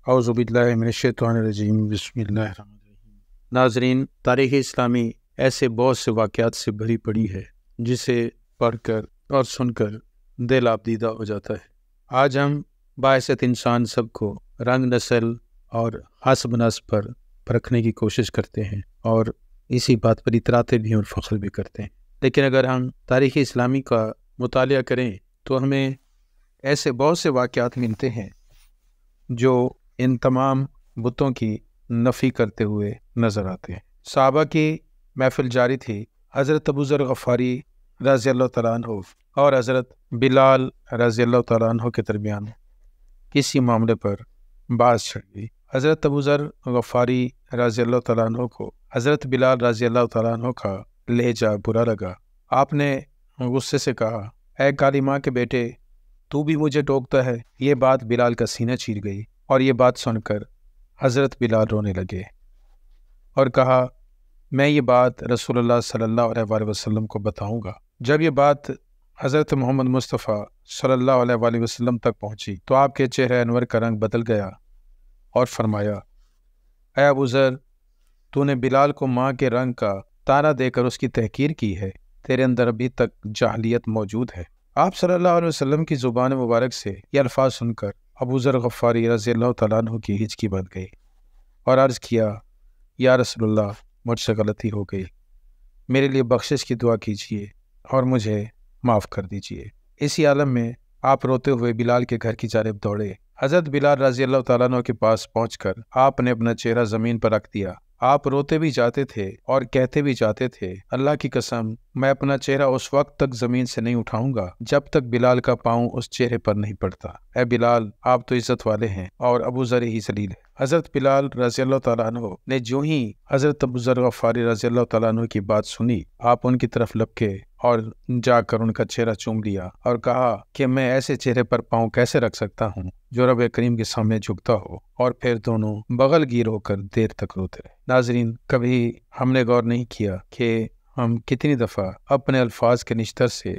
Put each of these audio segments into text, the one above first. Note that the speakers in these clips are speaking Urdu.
اعوذ باللہ من الشیطان الرجیم بسم اللہ الرحمن الرحیم۔ ناظرین، تاریخ اسلامی ایسے بہت سے واقعات سے بھری پڑی ہے جسے پڑھ کر اور سن کر دل آبدیدہ ہو جاتا ہے۔ آج ہم باعثت انسان سب کو رنگ، نسل اور حسب نسب پر پرکھنے کی کوشش کرتے ہیں اور اسی بات پر اتراتے بھی اور فخر بھی کرتے ہیں، لیکن اگر ہم تاریخ اسلامی کا مطالعہ کریں تو ہمیں ایسے بہت سے واقعات ملتے ہیں جو ان تمام بتوں کی نفی کرتے ہوئے نظر آتے ہیں۔ صحابہ کی محفل جاری تھی۔ حضرت ابو ذر غفاری رضی اللہ تعالیٰ عنہ اور حضرت بلال رضی اللہ تعالیٰ عنہ کے درمیان کسی معاملے پر بحث چھڑ گئی۔ حضرت ابو ذر غفاری رضی اللہ تعالیٰ عنہ کو حضرت بلال رضی اللہ تعالیٰ عنہ کا لہجہ برا لگا۔ آپ نے غصے سے کہا، اے کالی ماں کے بیٹے، تو بھی مجھے ٹوکتا ہے۔ یہ بات بلال کا سینہ چیر گئی اور یہ بات سن کر حضرت بلال رونے لگے اور کہا، میں یہ بات رسول اللہ صلی اللہ علیہ وآلہ وسلم کو بتاؤں گا۔ جب یہ بات حضرت محمد مصطفیٰ صلی اللہ علیہ وآلہ وسلم تک پہنچی تو آپ کے چہرہ انور کا رنگ بدل گیا اور فرمایا، اے ابو ذر، تو نے بلال کو ماں کے رنگ کا تانا دے کر اس کی تحقیر کی ہے۔ تیرے اندر ابھی تک جاہلیت موجود ہے۔ آپ صلی اللہ علیہ وسلم کی زبان مبارک سے یہ الفاظ سن کر ابو ذر غفاری رضی اللہ تعالیٰ عنہ کی ہچکی بن گئی اور عرض کیا، یا رسول اللہ، مجھ سے غلطی ہو گئی، میرے لیے بخشش کی دعا کیجیے اور مجھے معاف کر دیجیے۔ اسی عالم میں آپ روتے ہوئے بلال کے گھر کی جانب دوڑے۔ حضرت بلال رضی اللہ تعالیٰ عنہ کے پاس پہنچ کر آپ نے اپنا چہرہ زمین پر رکھ دیا۔ آپ روتے بھی جاتے تھے اور کہتے بھی جاتے تھے، اللہ کی قسم، میں اپنا چہرہ اس وقت تک زمین سے نہیں اٹھاؤں گا جب تک بلال کا پاؤں اس چہرے پر نہیں پڑتا۔ اے بلال، آپ تو عزت والے ہیں اور ابو ذر ہی ذلیل ہے۔ حضرت بلال رضی اللہ تعالیٰ عنہ نے جو ہی حضرت ابو ذر غفاری رضی اللہ تعالیٰ عنہ کی بات سنی، آپ ان کی طرف لپکے اور جا کر ان کا چہرہ چوم لیا اور کہا کہ میں ایسے چہرے پر پاؤں کیسے رکھ سکتا ہوں جو رب کریم کے سامنے جھکتا ہو، اور پھر دونوں بغل گیر ہو کر دیر تک روتے رہے۔ ناظرین، کبھی ہم نے غور نہیں کیا کہ ہم کتنی دفعہ اپنے الفاظ کے نشتر سے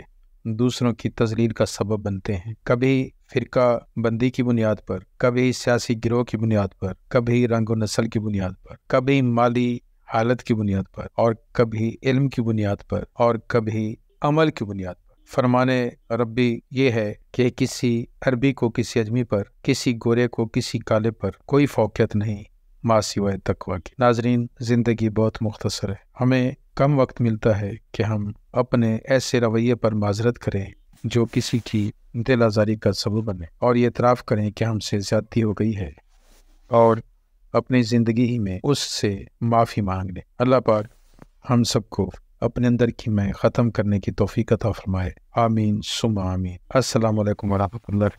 دوسروں کی تذلیل کا سبب بنتے ہیں، کبھی فرقہ بندی کی بنیاد پر، کبھی سیاسی گروہ کی بنیاد پر، کبھی رنگ و نسل کی بنیاد پر، کبھی مالی حالت کی بنیاد پر، اور کبھی علم کی بنیاد پر، اور کبھی عمل کی بنیاد پر۔ فرمانے ربی یہ ہے کہ کسی عربی کو کسی اجمی پر، کسی گورے کو کسی کالے پر کوئی فوقیت نہیں ما سوائے تقویٰ کی۔ ناظرین، زندگی بہت مختصر ہے۔ ہمیں کم وقت ملتا ہے کہ ہم اپنے ایسے رویے پر معذرت کریں جو کسی کی دل آزاری کا سبب بنے، اور یہ اعتراف کریں کہ ہم سے زیادتی ہو گئی ہے اور اپنی زندگی ہی میں اس سے معافی مانگ لیں۔ اللہ پاک ہم سب کو اپنے اندر کی میں ختم کرنے کی توفیق عطا فرمائے۔ آمین ثم آمین۔ السلام علیکم ورحمۃ اللہ۔